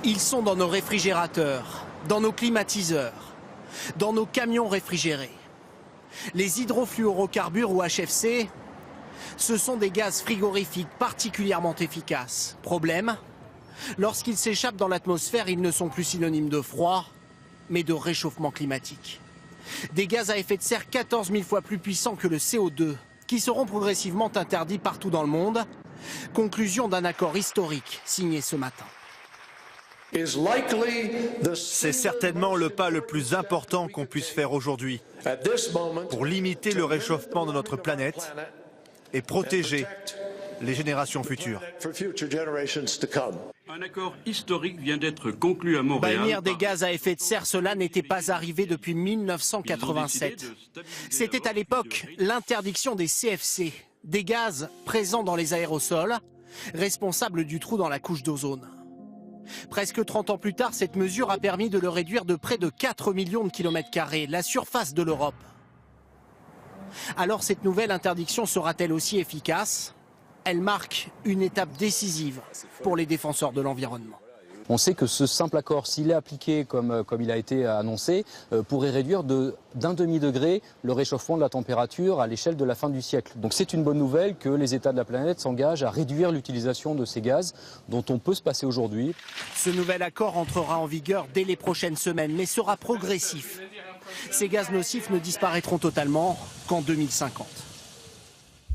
Ils sont dans nos réfrigérateurs, dans nos climatiseurs, dans nos camions réfrigérés. Les hydrofluorocarbures ou HFC, ce sont des gaz frigorifiques particulièrement efficaces. Problème, lorsqu'ils s'échappent dans l'atmosphère, ils ne sont plus synonymes de froid, mais de réchauffement climatique. Des gaz à effet de serre 14 000 fois plus puissants que le CO2, qui seront progressivement interdits partout dans le monde. Conclusion d'un accord historique signé ce matin. C'est certainement le pas le plus important qu'on puisse faire aujourd'hui pour limiter le réchauffement de notre planète et protéger les générations futures. Un accord historique vient d'être conclu à Montréal. Bannir des gaz à effet de serre, cela n'était pas arrivé depuis 1987. C'était à l'époque l'interdiction des CFC, des gaz présents dans les aérosols, responsables du trou dans la couche d'ozone. Presque 30 ans plus tard, cette mesure a permis de le réduire de près de 4 millions de kilomètres carrés, la surface de l'Europe. Alors cette nouvelle interdiction sera-t-elle aussi efficace ? Elle marque une étape décisive pour les défenseurs de l'environnement. On sait que ce simple accord, s'il est appliqué comme il a été annoncé, pourrait réduire d'un demi-degré le réchauffement de la température à l'échelle de la fin du siècle. Donc c'est une bonne nouvelle que les États de la planète s'engagent à réduire l'utilisation de ces gaz dont on peut se passer aujourd'hui. Ce nouvel accord entrera en vigueur dès les prochaines semaines, mais sera progressif. Ces gaz nocifs ne disparaîtront totalement qu'en 2050.